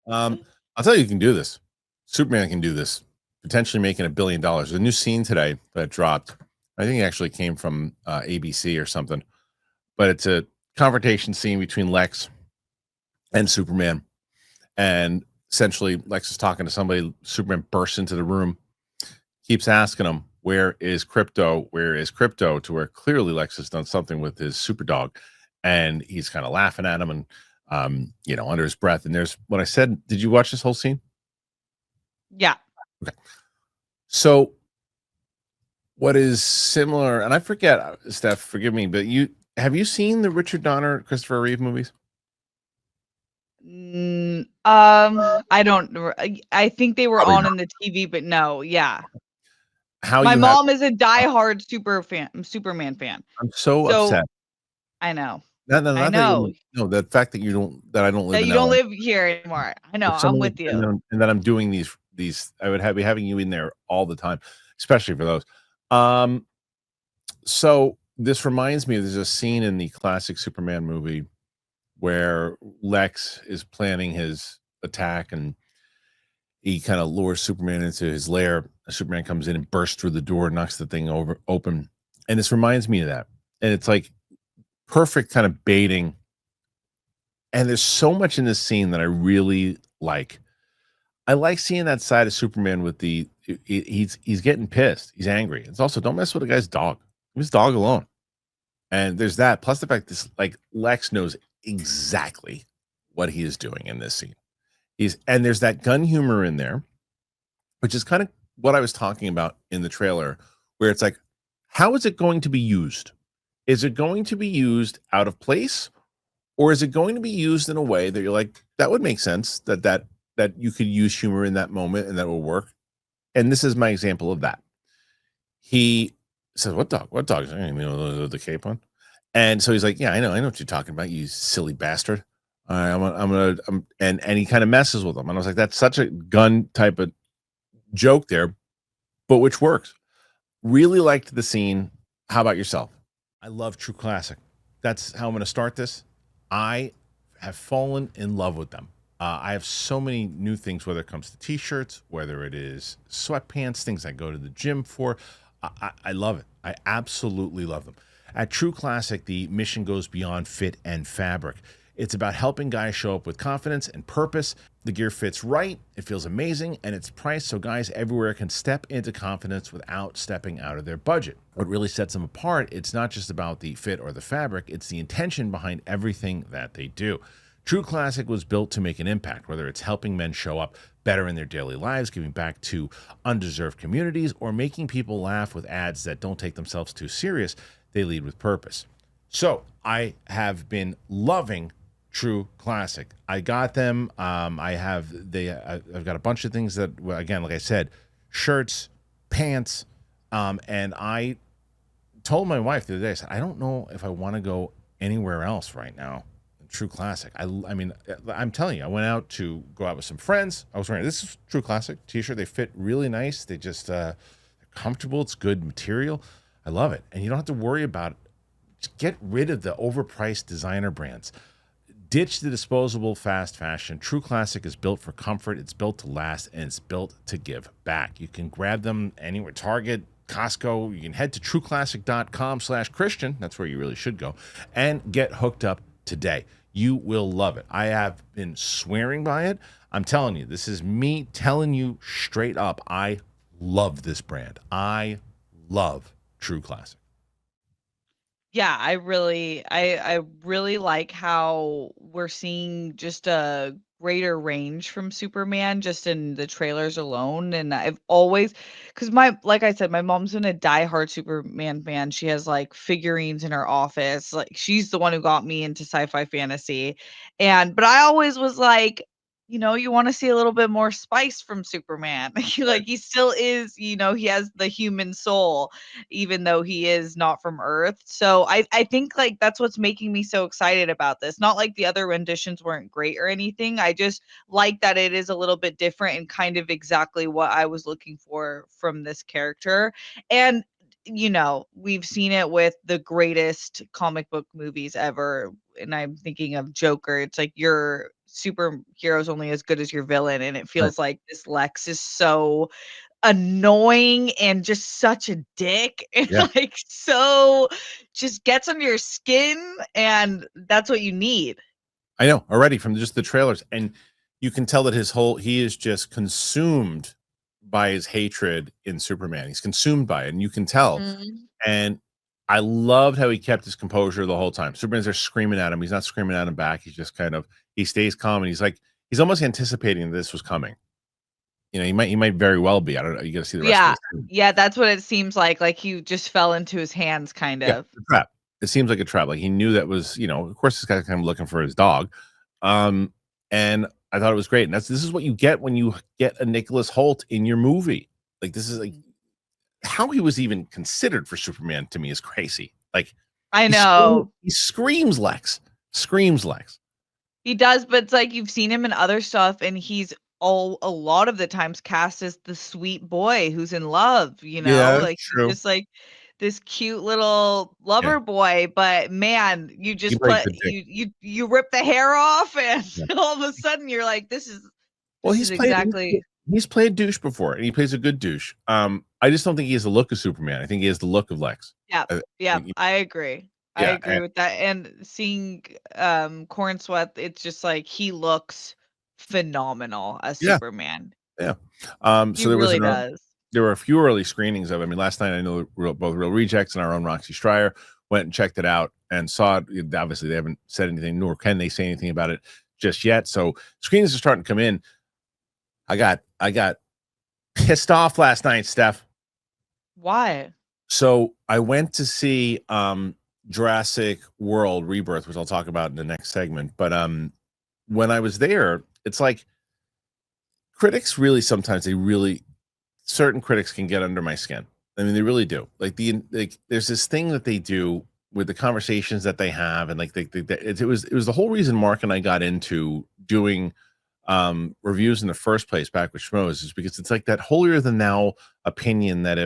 I'll tell you can do this. Superman can do this, potentially making $1 billion. A new scene today that dropped. I think it actually came from ABC or something, but it's a confrontation scene between Lex and Superman. And essentially, Lex is talking to somebody. Superman bursts into the room, keeps asking him, "Where is crypto? Where is crypto?" To where clearly Lex has done something with his super dog, and he's kind of laughing at him and under his breath. And there's what I said. Did you watch this whole scene? Yeah. Okay. So what is similar, and I forget, Steph, forgive me, but have you seen the Richard Donner, Christopher Reeve movies? I don't. I think they were Probably on not. in the TV, but no. Yeah. How My you have? mom is a diehard Superman fan. I'm so So upset. I know. Not I that know no, the fact that you don't, that I don't live that in you don't LA. live here anymore. I know. If I'm someone with you. and then I'm doing these, I would be having you in there all the time, especially for those. Um, so this reminds me, there's a scene in the classic Superman movie where Lex is planning his attack and he kind of lures Superman into his lair. Superman comes in and bursts through the door, knocks the thing over open. And this reminds me of that. And it's like perfect kind of baiting. And there's so much in this scene that I really like. I like seeing that side of Superman with he's getting pissed. He's angry. It's also don't mess with a guy's dog. Leave his dog alone. And there's that. Plus the fact this like Lex knows exactly what he is doing in this scene. And there's that gun humor in there, which is kind of what I was talking about in the trailer, where it's like, how is it going to be used? Is it going to be used out of place, or is it going to be used in a way that you're like, that would make sense, that you could use humor in that moment and that will work? And this is my example of that. He says, "What dog? What dog?" The cape on. And so he's like, "Yeah, I know what you're talking about, you silly bastard." And he kind of messes with him. And I was like, that's such a gun type of joke there, but which works. Really liked the scene. How about yourself? I love True Classic. That's how I'm going to start this. I have fallen in love with them. I have so many new things, whether it comes to t-shirts, whether it is sweatpants, things I go to the gym for. I love it. I absolutely love them. At True Classic, the mission goes beyond fit and fabric. It's about helping guys show up with confidence and purpose. The gear fits right, it feels amazing, and it's priced so guys everywhere can step into confidence without stepping out of their budget. What really sets them apart, it's not just about the fit or the fabric, it's the intention behind everything that they do. True Classic was built to make an impact, whether it's helping men show up better in their daily lives, giving back to undeserved communities, or making people laugh with ads that don't take themselves too serious. They lead with purpose. So I have been loving True Classic. I got them. I've got a bunch of things that, well, again, like I said, shirts, pants, and I told my wife the other day, I said, I don't know if I want to go anywhere else right now. True Classic. I mean, I'm telling you, I went out to go out with some friends. I was wearing this is True Classic t-shirt. They fit really nice. They just they're comfortable. It's good material. I love it, and you don't have to worry about it. Just get rid of the overpriced designer brands. Ditch the disposable fast fashion. True Classic is built for comfort, it's built to last, and it's built to give back. You can grab them anywhere, Target, Costco. You can head to trueclassic.com/Christian. That's where you really should go, and get hooked up today. You will love it. I have been swearing by it. I'm telling you, this is me telling you straight up. I love this brand. I love True Classic. Yeah, I really like how we're seeing just a greater range from Superman just in the trailers alone. And I've always, because like I said, my mom's been a diehard Superman fan. She has like figurines in her office. Like she's the one who got me into sci-fi fantasy. But I always was like, you want to see a little bit more spice from Superman. Like he still is, he has the human soul even though he is not from Earth. So I think like that's what's making me so excited about this. Not like the other renditions weren't great or anything. I just like that it is a little bit different and kind of exactly what I was looking for from this character. And we've seen it with the greatest comic book movies ever. And I'm thinking of Joker. It's like you're superhero's only as good as your villain, and it feels like this Lex is so annoying and just such a dick and Yeah. like so just gets under your skin, and that's what you need. I know already from just the trailers, and you can tell that he is just consumed by his hatred in Superman. He's consumed by it, and you can tell. Mhm. And I loved how he kept his composure the whole time. Superman's there screaming at him. He's not screaming at him back. He's just he stays calm, and he's almost anticipating this was coming. You know, he might very well be. I don't know. You got to see the rest of Yeah. this. Yeah, that's what it seems like you just fell into his hands kind Yeah, of. the trap. It seems like a trap. Like he knew that was, of course, this guy's kind of looking for his dog. And I thought it was great. And this is what you get when you get a Nicholas Hoult in your movie. Like this is like how he was even considered for Superman to me is crazy. Like I know. he screams Lex. Screams Lex. He does, but it's like you've seen him in other stuff, and he's a lot of the times cast as the sweet boy who's in love, Yeah, like he's true. just like this cute little Yeah. lover boy, but man, you He just played put good dick. you rip the hair off, and Yeah. all of a sudden you're like, this is Well, exactly. he's played douche before, and he plays a good douche. I just don't think he has the look of Superman. I think he has the look of Lex. Yeah, yeah, I agree. I Yeah, agree with that. And seeing Corn Sweat, it's just like he looks phenomenal as yeah, Superman. yeah. He So really does. there were a few early screenings of it. I mean, last night I know both Real Rejects and our own Roxy Stryer went and checked it out and saw it. Obviously, they haven't said anything, nor can they say anything about it just yet. So screenings are starting to come in. I got pissed off last night, Steph. Why? So I went to see Jurassic World Rebirth, which I'll talk about in the next segment. But when I was there, it's like critics really sometimes certain critics can get under my skin. I mean, they really do. Like there's this thing that they do with the conversations that they have, and like it was the whole reason Mark and I got into doing reviews in the first place back with Schmoes is because it's like that holier than thou opinion that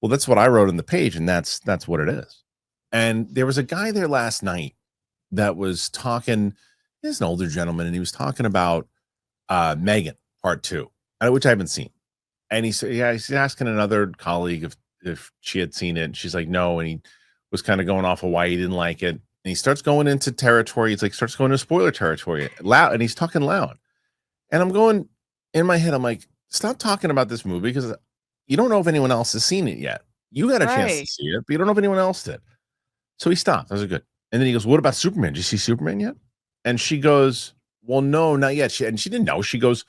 that's what I wrote in the page, and that's what it is. And there was a guy there last night that was talking. He's an older gentleman, and he was talking about Megan Part 2, which I haven't seen. And he said, yeah, he's asking another colleague if she had seen it, and she's like, no. And he was kind of going off of why he didn't like it. And he starts going into territory. It's like starts going to spoiler territory loud, and he's talking loud. And I'm going in my head, I'm like, stop talking about this movie because you don't know if anyone else has seen it yet. You got a chance to see it, but you don't know if anyone else did. So he stopped. I was good. And then he goes, what about Superman? Did you see Superman yet? And she goes, well, no, not yet. She didn't know. She goes,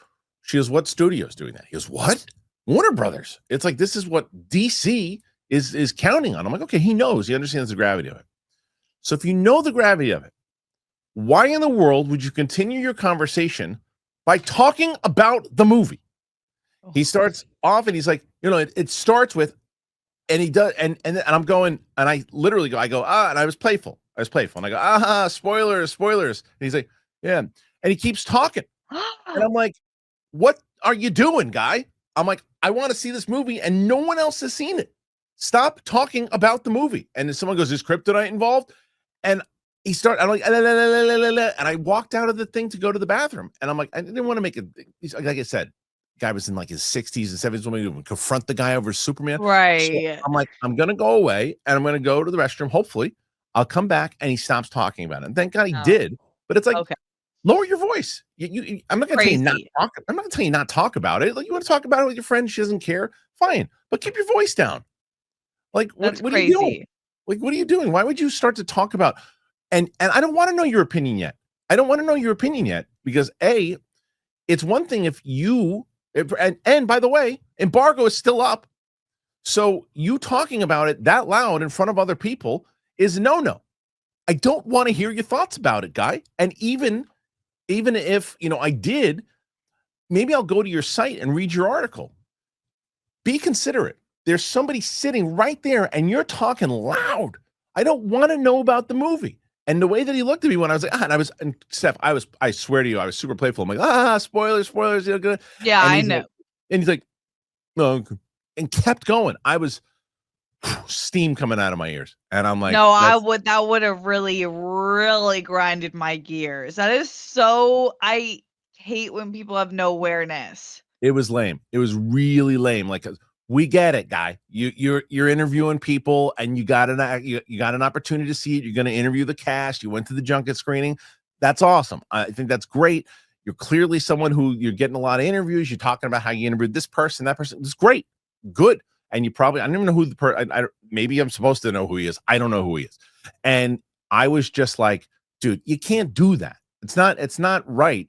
what studio's doing that? He goes, what? Warner Brothers. It's like, this is what DC is counting on. I'm like, okay, he knows. He understands the gravity of it. So if you know the gravity of it, why in the world would you continue your conversation by talking about the movie? He starts off and he's like, it starts with, and he does, and I'm going, and I literally go, and I was playful. And I go, spoilers. And he's like, yeah. And he keeps talking. And I'm like, what are you doing, guy? I'm like, I want to see this movie and no one else has seen it. Stop talking about the movie. And then someone goes, is kryptonite involved? And he started, I'm like, and I walked out of the thing to go to the bathroom. And I'm like, I didn't want to make it, like I said, guy was in like his 60s and 70s when we confront the guy over Superman. Right. So I'm like, I'm going to go away and I'm going to go to the restroom. Hopefully I'll come back and he stops talking about it. And thank God he did. But it's like, okay, lower your voice. I'm not going to tell you not talk. I'm not going to tell you not talk about it. Like, you want to talk about it with your friend, she doesn't care. Fine, but keep your voice down. Like, what are you doing? Like, what are you doing? Why would you start to talk about? And I don't want to know your opinion yet. Because it's one thing if you and by the way, embargo is still up. So you talking about it that loud in front of other people is no. I don't want to hear your thoughts about it, guy. And even if, I did, maybe I'll go to your site and read your article. Be considerate. There's somebody sitting right there and you're talking loud. I don't want to know about the movie. And the way that he looked at me when I was like, and Steph, I swear to you, I was super playful. I'm like, spoilers. Yeah, I know. And he's like, no, and kept going. I was steam coming out of my ears, and I'm like, No, that's that would have really, really grinded my gears. That is so I hate when people have no awareness. it was lame. It was really lame. Like, we get it, guy. You're interviewing people, and you got an opportunity to see it. You're going to interview the cast. You went to the junket screening. That's awesome. I think that's great. You're clearly someone who you're getting a lot of interviews. You're talking about how you interviewed this person, that person. It's great, good. And you probably I don't even know who the person. Maybe I'm supposed to know who he is. I don't know who he is. And I was just like, dude, you can't do that. It's not right.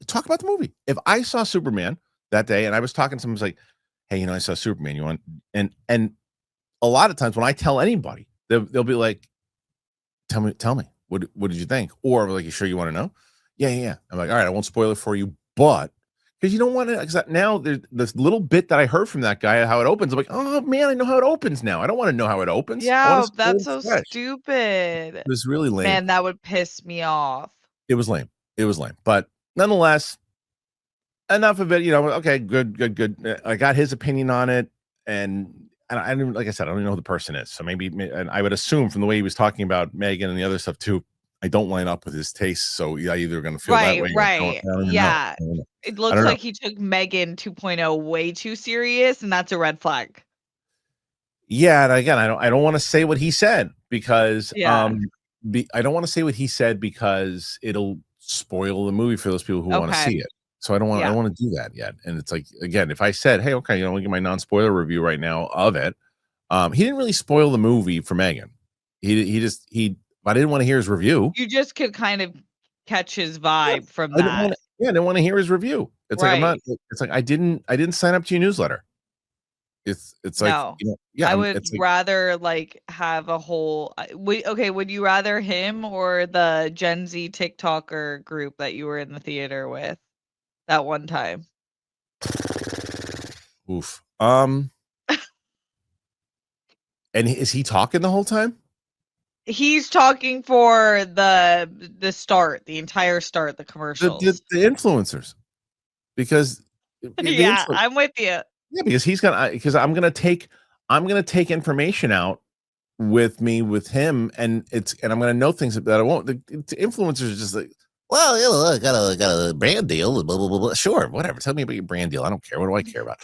Talk about the movie. If I saw Superman that day and I was talking to someone, was like, hey, I saw Superman. You want and a lot of times when I tell anybody, they'll be like, tell me, what did you think? Or like, you sure you want to know? Yeah, yeah, yeah. I'm like, all right, I won't spoil it for you, but because you don't want to, because now there's this little bit that I heard from that guy, how it opens. I'm like, oh man, I know how it opens now. I don't want to know how it opens. I want to Yeah, spoil that's it so fresh. stupid. It was really lame. Man, that would piss me off. It was lame. It was lame. But nonetheless, enough of it. Okay, good. I got his opinion on it, and I didn't, like I said, I don't even know who the person is. So maybe, and I would assume from the way he was talking about Megan and the other stuff too, I don't line up with his tastes. So I either going to feel that Right, way or don't. right. I don't even know. Yeah. I don't know. It I looks don't know. like he took Megan 2.0 way too serious, and that's a red flag. Yeah, and again, I don't want to say what he said because Yeah. I don't want to say what he said because it'll spoil the movie for those people who want to Okay. see it. So I Yeah. don't want to do that yet. And it's like, again, if I said, hey, okay, we get my non-spoiler review right now of it. He didn't really spoil the movie for Megan. I didn't want to hear his review. You just could kind of catch his vibe from I didn't want that. to, I didn't want to hear his review. It's like Right. it's like I didn't sign up to your newsletter. It's like, No. yeah, I would it's like, rather, like, have a whole would you rather him or the Gen Z TikToker group that you were in the theater with that one time? oof. And is he talking the whole time? He's talking for the start, the entire start, the commercials. The influencers, because the Yeah, influ I'm with you. yeah, because because I'm gonna take information out with me with him, and I'm gonna know things that I won't. The influencers are just like, well, I got a brand deal, blah blah blah blah. Sure, whatever. Tell me about your brand deal. I don't care. What do I care about?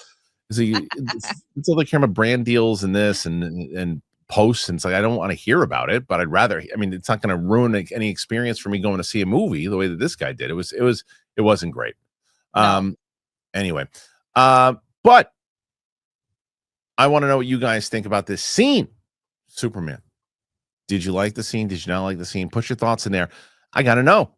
So it's all the care about brand deals and this and posts, and it's like I don't want to hear about it, but I'd rather. I mean, it's not going to ruin any experience for me going to see a movie the way that this guy did. It wasn't great. No. Anyway, but I want to know what you guys think about this scene. Superman. Did you like the scene? Did you not like the scene? Put your thoughts in there. I got to know.